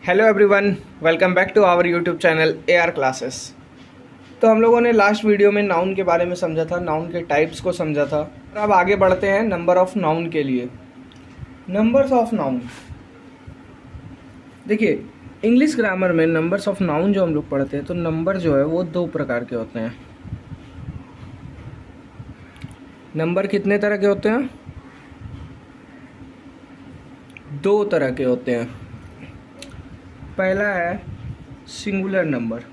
Hello everyone, welcome back to our YouTube channel AR classes. तो हम लोगों ने लास्ट वीडियो में नाउन के बारे में समझा था, नाउन के टाइप्स को समझा था। और अब आगे बढ़ते हैं नंबर ऑफ नाउन के लिए। नंबर्स ऑफ नाउन, देखिए इंग्लिश ग्रामर में नंबर्स ऑफ नाउन जो हम लोग पढ़ते हैं तो नंबर जो है वो दो प्रकार के होते हैं। नंबर कितने तरह के होते हैं? दो तरह के होते हैं। पहला है सिंगुलर नंबर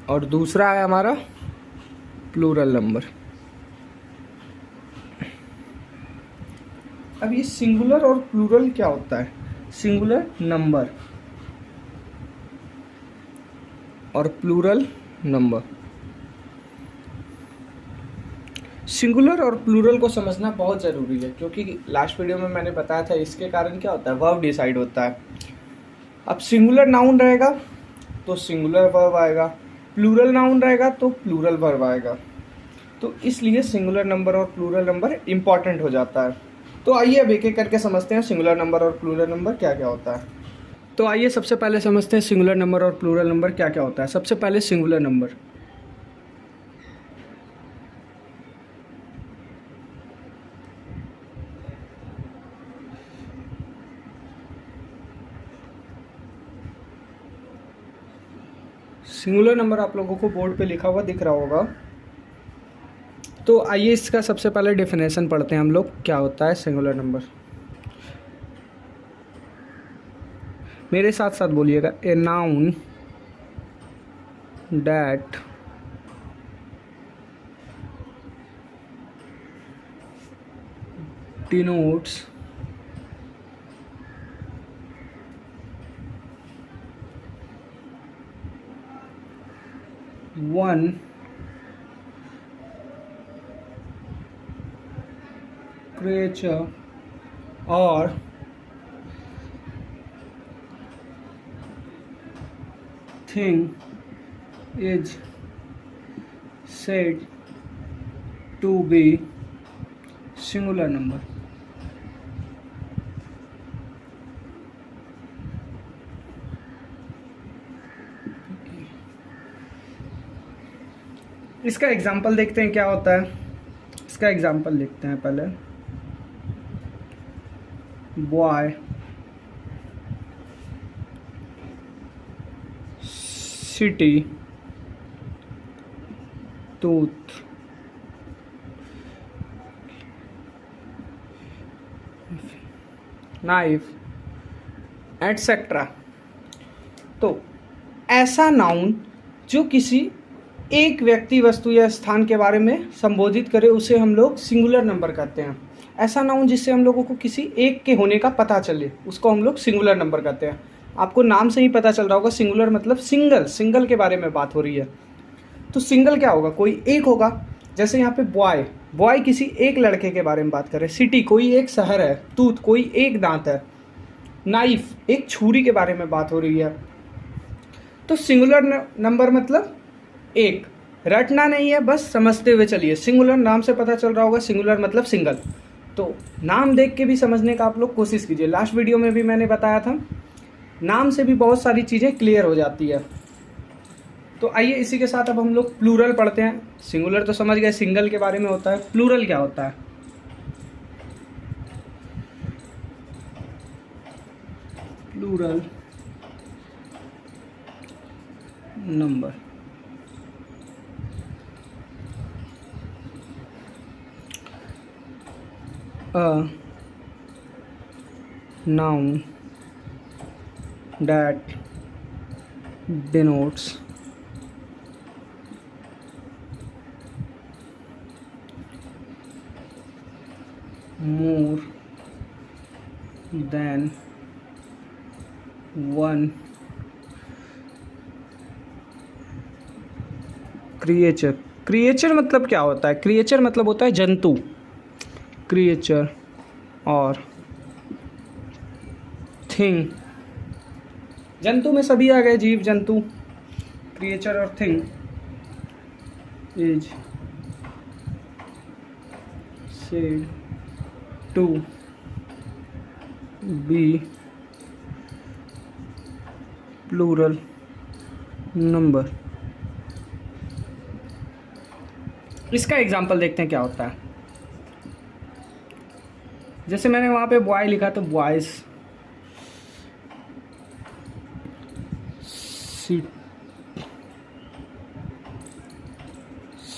और दूसरा है हमारा प्लूरल नंबर। अब ये सिंगुलर और प्लूरल क्या होता है? सिंगुलर नंबर और प्लूरल नंबर। सिंगुलर और प्लूरल को समझना बहुत ज़रूरी है, क्योंकि लास्ट वीडियो में मैंने बताया था इसके कारण क्या होता है, वर्ब डिसाइड होता है। अब सिंगुलर नाउन रहेगा तो सिंगुलर वर्ब आएगा, प्लूरल नाउन रहेगा तो प्लूरल वर्ब आएगा। तो इसलिए सिंगुलर नंबर और प्लूरल नंबर इम्पॉर्टेंट हो जाता है। तो आइए अब एक एक करके समझते हैं सिंगुलर नंबर और प्लूरल नंबर क्या क्या होता है। तो आइए सबसे पहले समझते हैं सिंगुलर नंबर और प्लूरल नंबर क्या क्या होता है। सबसे पहले सिंगुलर नंबर। सिंगुलर नंबर आप लोगों को बोर्ड पे लिखा हुआ दिख रहा होगा। तो आइए इसका सबसे पहले डेफिनेशन पढ़ते हैं हम लोग, क्या होता है सिंगुलर नंबर। मेरे साथ साथ बोलिएगा, a noun that denotes one creature or thing is said to be singular number। इसका एग्जाम्पल देखते हैं क्या होता है। इसका एग्जाम्पल देखते हैं पहले। Boy, city, tooth, knife, etcetera. तो ऐसा नाउन जो किसी एक व्यक्ति, वस्तु या स्थान के बारे में संबोधित करे उसे हम लोग सिंगुलर नंबर कहते हैं। ऐसा नाउन जिससे हम लोगों को किसी एक के होने का पता चले उसको हम लोग सिंगुलर नंबर कहते हैं। आपको नाम से ही पता चल रहा होगा, सिंगुलर मतलब सिंगल के बारे में बात हो रही है। तो सिंगल क्या होगा? कोई एक होगा। जैसे यहाँ पे बॉय किसी एक लड़के के बारे में बात करे, सिटी कोई एक शहर है, टूथ कोई एक दांत है, नाइफ एक छुरी के बारे में बात हो रही है। तो सिंगुलर नंबर मतलब एक, रटना नहीं है, बस समझते हुए चलिए। सिंगुलर नाम से पता चल रहा होगा, सिंगुलर मतलब सिंगल। तो नाम देख के भी समझने का आप लोग कोशिश कीजिए। लास्ट वीडियो में भी मैंने बताया था, नाम से भी बहुत सारी चीज़ें क्लियर हो जाती है। तो आइए इसी के साथ अब हम लोग प्लूरल पढ़ते हैं। सिंगुलर तो समझ गए, सिंगल के बारे में होता है। प्लूरल क्या होता है? Plural number. A noun that denotes more than one creature मतलब क्या होता है? क्रिएचर मतलब होता है जंतु। क्रिएचर और थिंग, जंतु में सभी आ गए, जीव जंतु। क्रिएचर और thing is said to be plural number. इसका एग्जांपल देखते हैं क्या होता है। जैसे मैंने वहाँ पे बॉय लिखा तो बॉयज,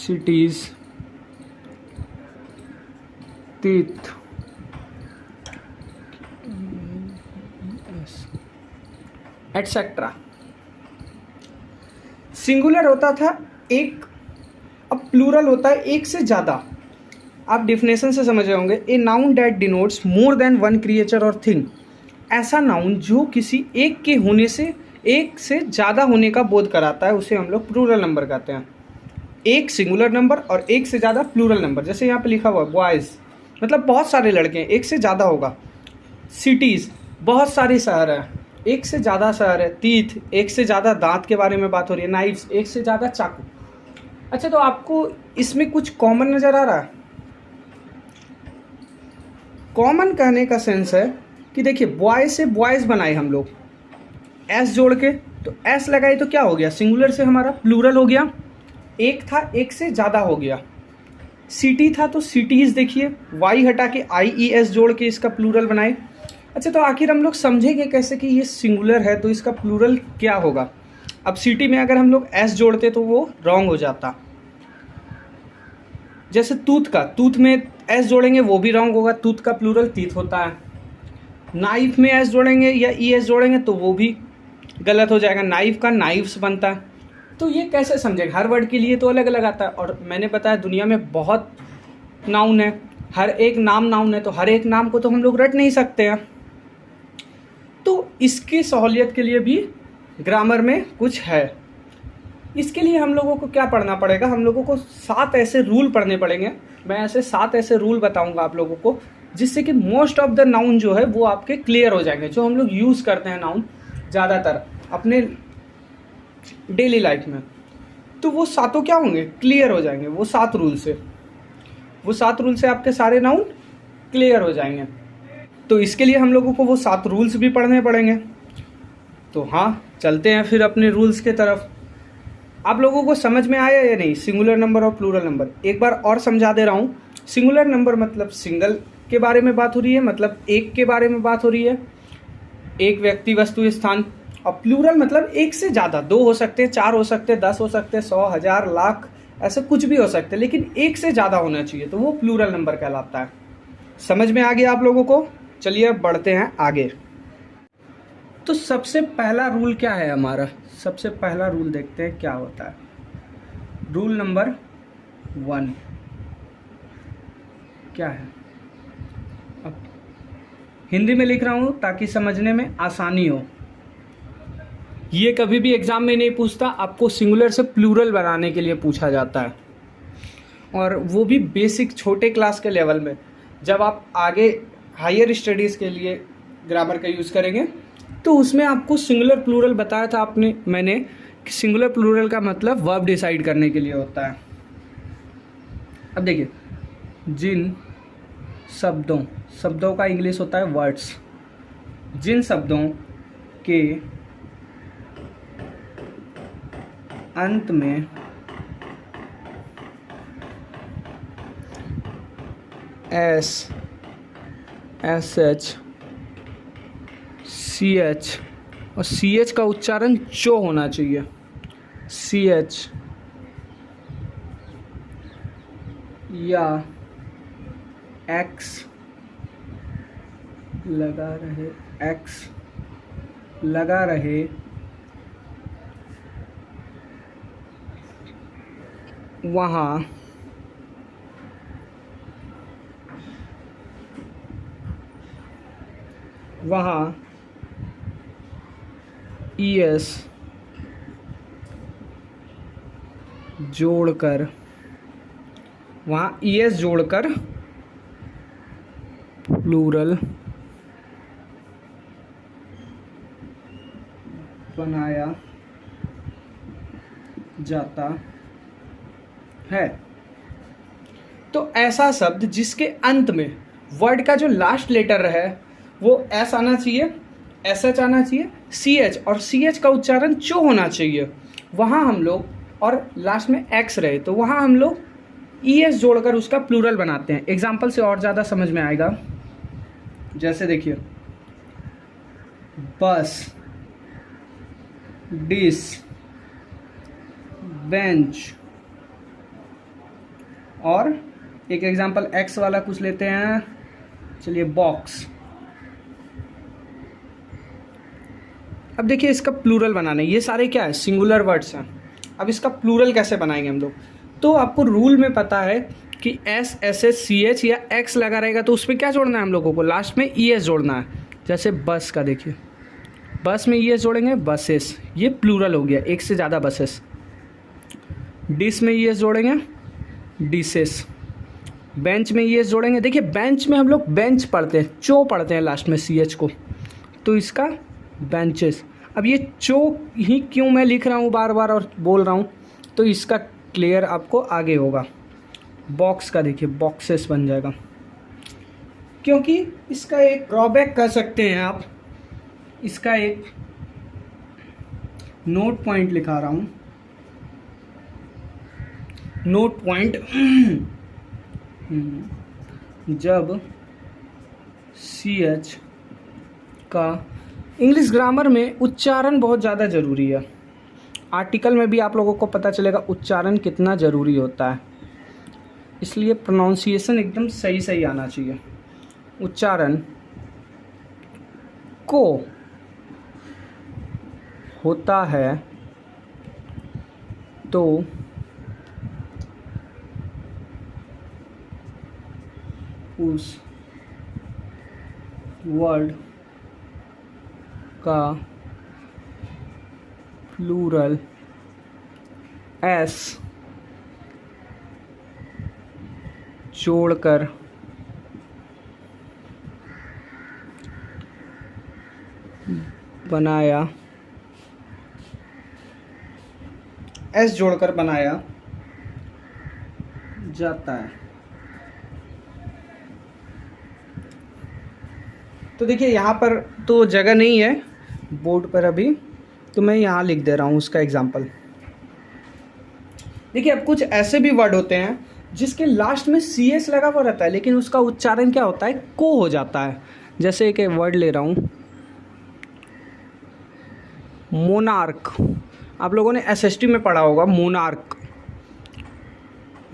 सिटीज, तीर्थ, एटसेट्रा। सिंगुलर होता था एक, अब प्लूरल होता है एक से ज़्यादा। आप डिफिनेशन से समझ रहे होंगे। A noun that denotes more than one creature और थिंग। ऐसा नाउन जो किसी एक के होने से, एक से ज़्यादा होने का बोध कराता है, उसे हम लोग प्लूरल नंबर कहते हैं। एक सिंगुलर नंबर और एक से ज़्यादा प्लूरल नंबर। जैसे यहाँ पे लिखा हुआ है बॉयज़, मतलब बहुत सारे लड़के हैं, एक से ज़्यादा होगा। सिटीज़, बहुत सारे शहर हैं, एक से ज़्यादा शहर है। तीर्थ, एक से ज़्यादा दांत के बारे में बात हो रही है। नाइफ्स, एक से ज़्यादा चाकू। अच्छा, तो आपको इसमें कुछ कॉमन नज़र आ रहा है? कॉमन कहने का सेंस है कि देखिए, बॉय से बॉयज़ बनाए हम लोग, एस जोड़ के, तो एस लगाए तो क्या हो गया, सिंगुलर से हमारा प्लूरल हो गया। एक था, एक से ज़्यादा हो गया। सिटी था तो सिटीज़, देखिए वाई हटा के IES जोड़ के इसका प्लूरल बनाए। अच्छा, तो आखिर हम लोग समझेंगे कैसे कि ये सिंगुलर है तो इसका प्लूरल क्या होगा। अब सिटी में अगर हम लोग एस जोड़ते तो वो रॉन्ग हो जाता। जैसे तूत का, तूत में एस जोड़ेंगे वो भी रॉन्ग होगा, तूत का प्लूरल तीत होता है। नाइफ में एस जोड़ेंगे या ES जोड़ेंगे तो वो भी गलत हो जाएगा, नाइफ का नाइफ्स बनता है। तो ये कैसे समझेंगे, हर वर्ड के लिए तो अलग अलग आता है। और मैंने बताया दुनिया में बहुत नाउन है, हर एक नाम नाउन है, तो हर एक नाम को तो हम लोग रट नहीं सकते हैं। तो इसकी सहूलियत के लिए भी ग्रामर में कुछ है। इसके लिए हम लोगों को क्या पढ़ना पड़ेगा, हम लोगों को 7 ऐसे रूल पढ़ने पड़ेंगे। मैं ऐसे 7 ऐसे रूल बताऊंगा आप लोगों को, जिससे कि मोस्ट ऑफ द नाउन जो है वो आपके क्लियर हो जाएंगे। जो हम लोग यूज़ करते हैं नाउन ज़्यादातर अपने डेली लाइफ में, तो वो सातों क्या होंगे, क्लियर हो जाएंगे। वो 7 रूल से, वो 7 रूल से आपके सारे नाउन क्लियर हो जाएंगे। तो इसके लिए हम लोगों को वो 7 रूल्स भी पढ़ने पड़ेंगे। तो हाँ, चलते हैं फिर अपने रूल्स के तरफ। आप लोगों को समझ में आया या नहीं, सिंगुलर नंबर और प्लूरल नंबर? एक बार और समझा दे रहा हूँ। सिंगुलर नंबर मतलब सिंगल के बारे में बात हो रही है, मतलब एक के बारे में बात हो रही है, एक व्यक्ति, वस्तु, स्थान। और प्लूरल मतलब एक से ज़्यादा, 2 हो सकते हैं, 4 हो सकते हैं, 10 हो सकते हैं, 100, 1000, लाख, ऐसे कुछ भी हो सकते हैं, लेकिन एक से ज़्यादा होना चाहिए, तो वो प्लूरल नंबर कहलाता है। समझ में आ गया आप लोगों को? चलिए अब बढ़ते हैं आगे। तो सबसे पहला रूल क्या है हमारा, सबसे पहला रूल देखते हैं क्या होता है। रूल नंबर 1 क्या है, अब हिंदी में लिख रहा हूँ ताकि समझने में आसानी हो। ये कभी भी एग्जाम में नहीं पूछता, आपको सिंगुलर से प्लूरल बनाने के लिए पूछा जाता है, और वो भी बेसिक छोटे क्लास के लेवल में। जब आप आगे हायर स्टडीज़ के लिए ग्रामर का यूज़ करेंगे तो उसमें आपको सिंगुलर प्लूरल बताया था मैंने कि सिंगुलर प्लूरल का मतलब वर्ब डिसाइड करने के लिए होता है। अब देखिए, जिन शब्दों का इंग्लिश होता है वर्ड्स। जिन शब्दों के अंत में SH CH और CH का उच्चारण चो होना चाहिए। CH या X लगा रहे वहाँ ES जोड़कर प्लूरल बनाया जाता है। तो ऐसा शब्द जिसके अंत में वर्ड का जो लास्ट लेटर है वो एस आना चाहिए, एस एच आना चाहिए, सी एच, और सी एच का उच्चारण चो होना चाहिए। वहाँ हम लोग, और लास्ट में एक्स रहे तो वहाँ हम लोग ई एस जोड़कर उसका प्लूरल बनाते हैं। एग्जाम्पल से और ज़्यादा समझ में आएगा। जैसे देखिए, बस, डिस, बेंच, और एक एग्जाम्पल एक्स वाला कुछ लेते हैं, चलिए बॉक्स। अब देखिए इसका प्लूरल बनाना है, ये सारे क्या है, सिंगुलर वर्ड्स हैं। अब इसका प्लूरल कैसे बनाएंगे हम लोग, तो आपको रूल में पता है कि S, S S, C H या एक्स लगा रहेगा तो उस पर क्या जोड़ना है हम लोगों को, लास्ट में ई एस जोड़ना है। जैसे बस का देखिए, बस में ई एस जोड़ेंगे, बसेस, ये प्लूरल हो गया, एक से ज़्यादा बसेस। डिस में ई एस जोड़ेंगे, डिसेस। बेंच में ई एस जोड़ेंगे, देखिए बेंच में हम लोग बेंच पढ़ते हैं, चो पढ़ते हैं लास्ट में सी एच को, तो इसका बेंचेस। अब ये चो ही क्यों मैं लिख रहा हूँ बार बार और बोल रहा हूँ, तो इसका क्लियर आपको आगे होगा। बॉक्स का देखिए, बॉक्सेस बन जाएगा, क्योंकि इसका एक ड्रॉबैक कर सकते हैं आप, इसका एक नोट पॉइंट लिखा रहा हूँ, नोट पॉइंट। जब सी एच का इंग्लिश ग्रामर में उच्चारण बहुत ज़्यादा ज़रूरी है। आर्टिकल में भी आप लोगों को पता चलेगा उच्चारण कितना ज़रूरी होता है, इसलिए प्रोनाउंसिएशन एकदम सही सही आना चाहिए। उच्चारण को होता है तो उस वर्ड का प्लूरल एस जोड़कर बनाया, एस जोड़कर बनाया जाता है। तो देखिए यहाँ पर तो जगह नहीं है बोर्ड पर अभी, तो मैं यहाँ लिख दे रहा हूँ उसका एग्जाम्पल। देखिए अब कुछ ऐसे भी वर्ड होते हैं जिसके लास्ट में सी एस लगा हुआ रहता है, लेकिन उसका उच्चारण क्या होता है, को हो जाता है। जैसे एक वर्ड ले रहा हूँ, मोनार्क। आप लोगों ने एसएसटी में पढ़ा होगा मोनार्क।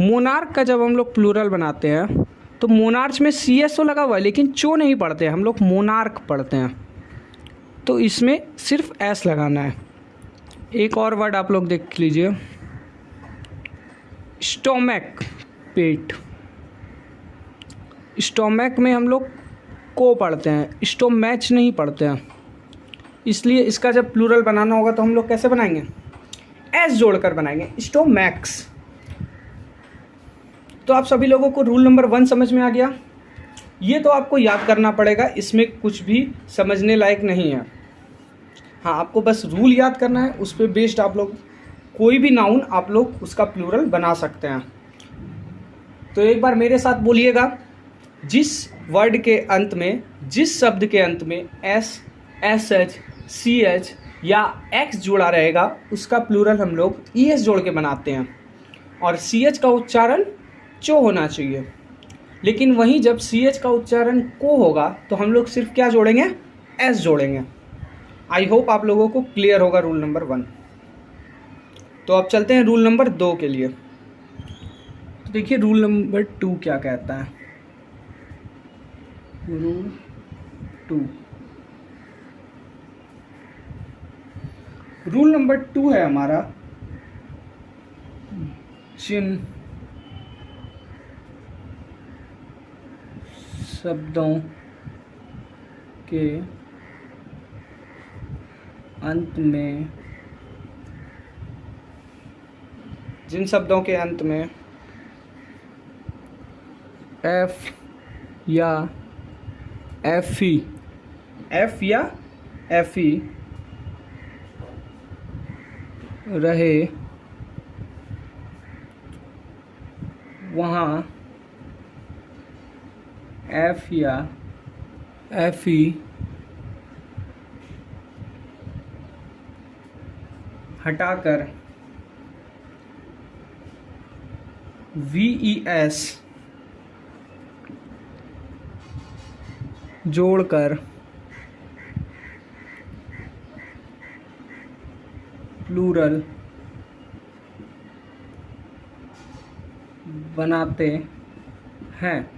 मोनार्क का जब हम लोग प्लूरल बनाते हैं तो मोनार्च में सी एस तो लगा हुआ है, लेकिन चो नहीं पढ़ते हैं हम लोग, मोनार्क पढ़ते हैं, तो इसमें सिर्फ एस लगाना है। एक और वर्ड आप लोग देख लीजिए, स्टोमैक, पेट। स्टोमैक में हम लोग को पढ़ते हैं, स्टोमैच नहीं पढ़ते हैं, इसलिए इसका जब प्लूरल बनाना होगा तो हम लोग कैसे बनाएंगे, एस जोड़कर बनाएंगे, स्टोमैक्स। तो आप सभी लोगों को रूल नंबर 1 समझ में आ गया। ये तो आपको याद करना पड़ेगा, इसमें कुछ भी समझने लायक नहीं है। हाँ, आपको बस रूल याद करना है, उस पर बेस्ड आप लोग कोई भी नाउन आप लोग उसका प्लूरल बना सकते हैं। तो एक बार मेरे साथ बोलिएगा, जिस वर्ड के अंत में, जिस शब्द के अंत में S, S H, C H या एक्स जुड़ा रहेगा उसका प्लूरल हम लोग ई एस जोड़ के बनाते हैं, और सी एच का उच्चारण चो होना चाहिए। लेकिन वहीं जब सी एच का उच्चारण को होगा तो हम लोग सिर्फ क्या जोड़ेंगे, एस जोड़ेंगे। आई होप आप लोगों को क्लियर होगा रूल नंबर 1। तो अब चलते हैं रूल नंबर 2 के लिए। तो देखिए रूल नंबर 2 क्या कहता है। रूल 2, रूल नंबर 2 है हमारा, जिन शब्दों के अंत में, जिन शब्दों के अंत में एफ या एफ ई, एफ या एफ ई रहे वहाँ एफ या एफ ई हटाकर VES जोड़कर प्लूरल बनाते हैं।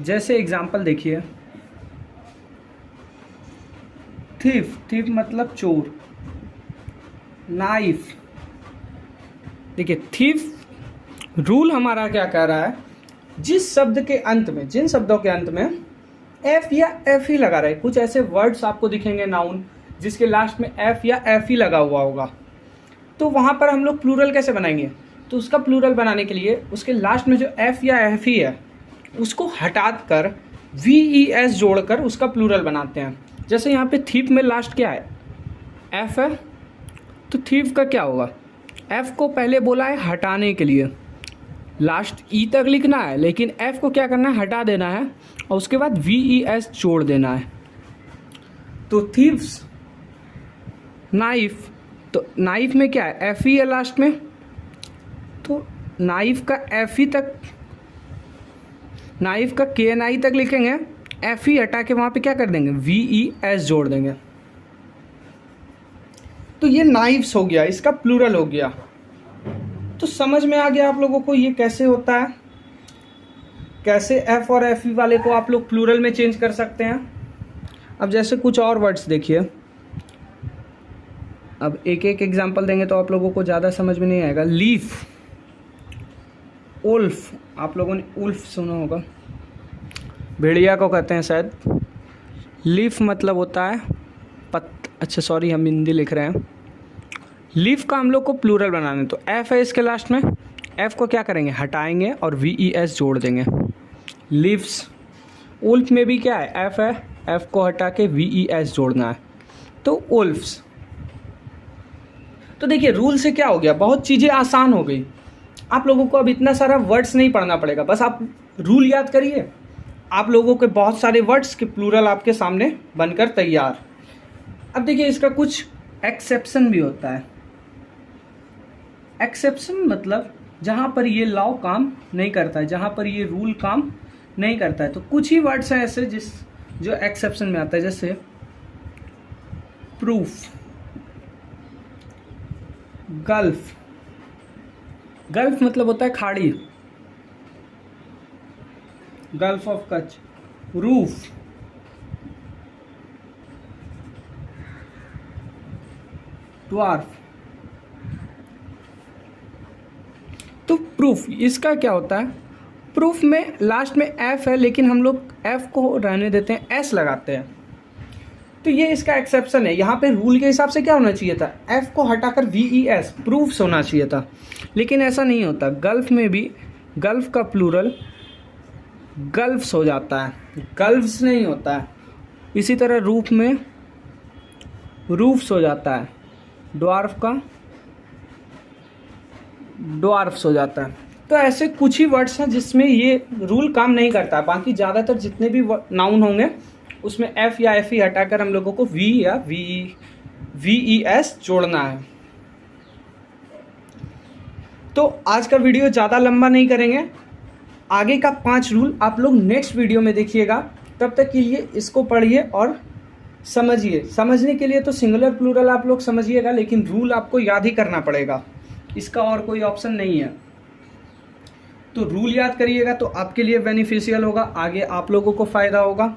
जैसे एग्जाम्पल देखिए, थीफ मतलब चोर, नाइफ। देखिए थीफ रूल हमारा क्या कह रहा है, जिस शब्द के अंत में, जिन शब्दों के अंत में एफ या एफ ही लगा रहे, कुछ ऐसे वर्ड्स आपको दिखेंगे नाउन जिसके लास्ट में एफ या एफ ही लगा हुआ होगा, तो वहाँ पर हम लोग प्लूरल कैसे बनाएंगे। तो उसका प्लूरल बनाने के लिए उसके लास्ट में जो एफ या एफ ही है उसको हटा कर VES जोड़कर उसका प्लूरल बनाते हैं। जैसे यहाँ पे थीप में लास्ट क्या है, एफ है, तो थीप का क्या होगा, एफ को पहले बोला है हटाने के लिए, लास्ट ई तक लिखना है, लेकिन एफ को क्या करना है, हटा देना है, और उसके बाद VES जोड़ देना है। तो थीव्स, नाइफ, तो नाइफ में क्या है, एफ ही है लास्ट में, तो नाइफ का एफ ही तक, नाइफ का KNI तक लिखेंगे, एफ ही हटा के वहाँ पे क्या कर देंगे, VES जोड़ देंगे। तो ये नाइफ्स हो गया, इसका प्लूरल हो गया। तो समझ में आ गया आप लोगों को ये कैसे होता है, कैसे एफ और एफ वाले को आप लोग प्लूरल में चेंज कर सकते हैं। अब जैसे कुछ और वर्ड्स देखिए, अब एक एक एग्जांपल देंगे तो आप लोगों को ज़्यादा समझ में नहीं आएगा। लीफ, उल्फ, आप लोगों ने उल्फ सुना होगा, भेड़िया को कहते हैं शायद। लीफ मतलब होता है अच्छा सॉरी हम हिंदी लिख रहे हैं। लीफ का हम लोग को प्लूरल बनाना है, तो एफ है इसके लास्ट में, एफ को क्या करेंगे, हटाएंगे और VES जोड़ देंगे, लीव्स। उल्फ में भी क्या है, एफ है, एफ को हटा के VES जोड़ना है, तो उल्फ्स। तो देखिए रूल से क्या हो गया, बहुत चीज़ें आसान हो गई। आप लोगों को अब इतना सारा वर्ड्स नहीं पढ़ना पड़ेगा, बस आप रूल याद करिए, आप लोगों के बहुत सारे वर्ड्स के प्लूरल आपके सामने बनकर तैयार। अब देखिए इसका कुछ एक्सेप्शन भी होता है। एक्सेप्शन मतलब जहाँ पर ये लॉ काम नहीं करता है, जहाँ पर ये रूल काम नहीं करता है, तो कुछ ही वर्ड्स हैं ऐसे जो एक्सेप्शन में आता है। जैसे प्रूफ, गल्फ, गल्फ मतलब होता है खाड़ी, gulf of Kutch, roof, dwarf. तो प्रूफ, इसका क्या होता है, प्रूफ में लास्ट में एफ है, लेकिन हम लोग एफ को रहने देते हैं, एस लगाते हैं, तो ये इसका एक्सेप्शन है। यहाँ पे रूल के हिसाब से क्या होना चाहिए था, एफ को हटाकर VES प्रूफ्स होना चाहिए था, लेकिन ऐसा नहीं होता। गल्फ में भी गल्फ का प्लूरल गल्फ्स हो जाता है, गल्फ्स नहीं होता है। इसी तरह रूफ में रूफ्स हो जाता है, ड्वार्फ का ड्वार्फ्स हो जाता है। तो ऐसे कुछ ही वर्ड्स हैं जिसमें ये रूल काम नहीं करता है, बाकी ज़्यादातर जितने भी नाउन होंगे उसमें एफ या एफ ही हटाकर हम लोगों को V या VES जोड़ना है। तो आज का वीडियो ज़्यादा लंबा नहीं करेंगे, आगे का 5 रूल आप लोग नेक्स्ट वीडियो में देखिएगा। तब तक के लिए इसको पढ़िए और समझिए। समझने के लिए तो सिंगुलर प्लूरल आप लोग समझिएगा, लेकिन रूल आपको याद ही करना पड़ेगा, इसका और कोई ऑप्शन नहीं है। तो रूल याद करिएगा तो आपके लिए बेनिफिशियल होगा, आगे आप लोगों को फ़ायदा होगा।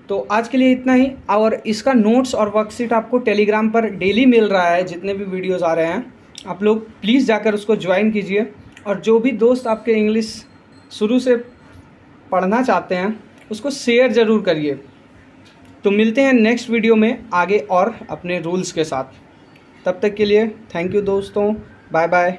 तो आज के लिए इतना ही, और इसका नोट्स और वर्कशीट आपको टेलीग्राम पर डेली मिल रहा है, जितने भी वीडियोस आ रहे हैं आप लोग प्लीज़ जाकर उसको ज्वाइन कीजिए। और जो भी दोस्त आपके इंग्लिश शुरू से पढ़ना चाहते हैं उसको शेयर ज़रूर करिए। तो मिलते हैं नेक्स्ट वीडियो में आगे और अपने रूल्स के साथ। तब तक के लिए थैंक यू दोस्तों, बाय बाय।